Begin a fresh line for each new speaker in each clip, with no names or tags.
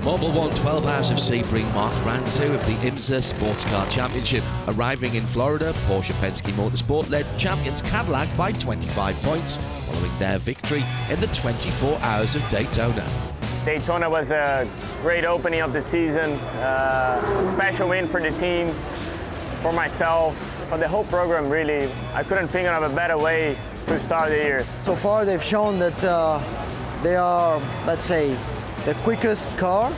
Mobil won 12 Hours of Sebring marked round 2 of the IMSA Sports Car Championship. Arriving in Florida, Porsche Penske Motorsport led champions Cadillac by 25 points, following their victory in the 24 Hours of Daytona.
Daytona was a great opening of the season, special win for the team, for myself, for the whole program really. I couldn't think of a better way to start the year.
So far they've shown that they are, let's say, the quickest car,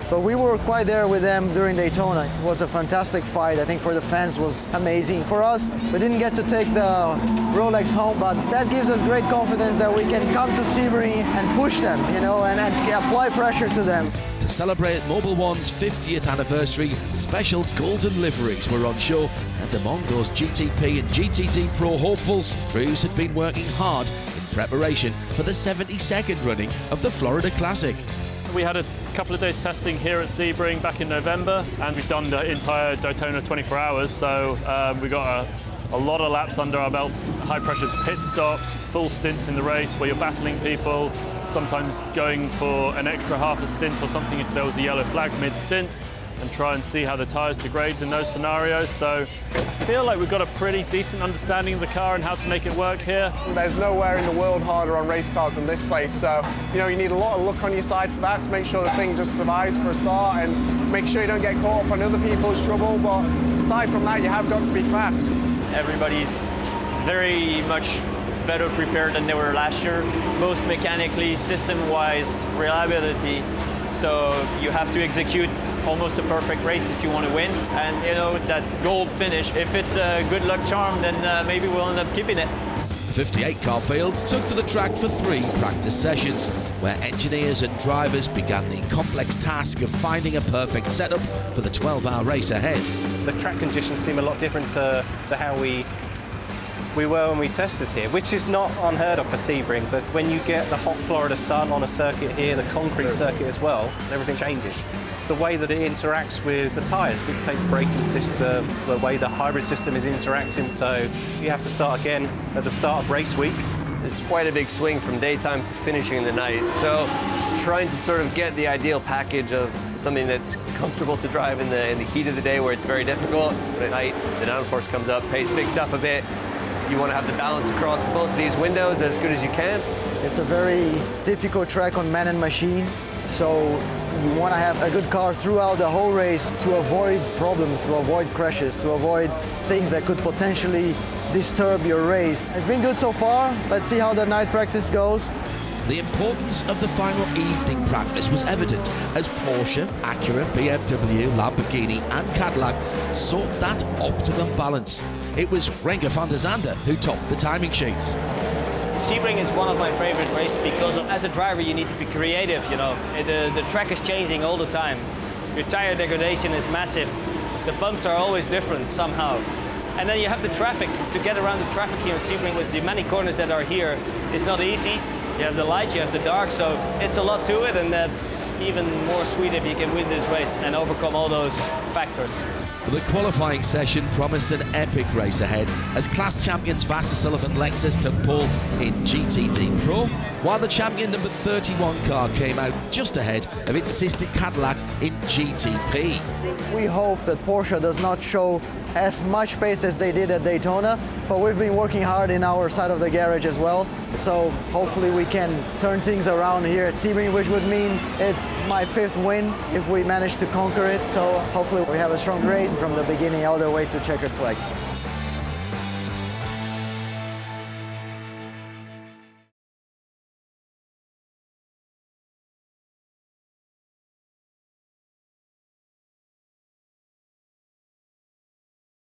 but we were quite there with them during Daytona. It was a fantastic fight. I think for the fans was amazing. For us, we didn't get to take the Rolex home, but that gives us great confidence that we can come to Sebring and push them, you know, and apply pressure to them.
To celebrate Mobil One's 50th anniversary, special golden liveries were on show, and among those GTP and GTD Pro hopefuls, crews had been working hard in preparation for the 72nd running of the Florida Classic.
We had a couple of days testing here at Sebring back in November, and we've done the entire Daytona 24 hours, so we got a lot of laps under our belt, high-pressure pit stops, full stints in the race where you're battling people, sometimes going for an extra half a stint or something if there was a yellow flag mid-stint, and try and see how the tyres degrade in those scenarios. So I feel like we've got a pretty decent understanding of the car and how to make it work here.
There's nowhere in the world harder on race cars than this place, so you know you need a lot of luck on your side for that to make sure the thing just survives for a start and make sure you don't get caught up on other people's trouble. But aside from that, you have got to be fast.
Everybody's very much better prepared than they were last year, both mechanically, system-wise, reliability. So you have to execute almost a perfect race if you want to win. And you know, that gold finish, if it's a good luck charm, then maybe we'll end up keeping it.
The 58 car field took to the track for 3 practice sessions, where engineers and drivers began the complex task of finding a perfect setup for the 12-hour race ahead.
The track conditions seem a lot different to how we were when we tested here, which is not unheard of for Sebring, but when you get the hot Florida sun on a circuit here, the concrete circuit as well, everything changes. The way that it interacts with the tyres dictates braking system, the way the hybrid system is interacting, so you have to start again at the start of race week.
There's quite a big swing from daytime to finishing in the night, so trying to sort of get the ideal package of something that's comfortable to drive in the heat of the day where it's very difficult, but at night the downforce comes up, pace picks up a bit. You want to have the balance across both of these windows as good as you can.
It's a very difficult track on man and machine, so you want to have a good car throughout the whole race to avoid problems, to avoid crashes, to avoid things that could potentially disturb your race. It's been good so far. Let's see how the night practice goes.
The importance of the final evening practice was evident as Porsche, Acura, BMW, Lamborghini and Cadillac sought that optimum balance. It was Renger van der Zande who topped the timing sheets.
Sebring is one of my favorite races because as a driver you need to be creative, you know. The track is changing all the time. Your tire degradation is massive. The bumps are always different somehow. And then you have the traffic. To get around the traffic here in Sebring with the many corners that are here is not easy. You have the light, you have the dark, so it's a lot to it, and that's even more sweet if you can win this race and overcome all those factors.
The qualifying session promised an epic race ahead as class champions Vassar Sullivan Lexus took pole in GTD Pro, while the champion number 31 car came out just ahead of its sister Cadillac in GTP.
We hope that Porsche does not show as much pace as they did at Daytona, but we've been working hard in our side of the garage as well. So hopefully we can turn things around here at Sebring, which would mean it's my 5th win if we manage to conquer it. So hopefully we have a strong race from the beginning all the way to checkered flag.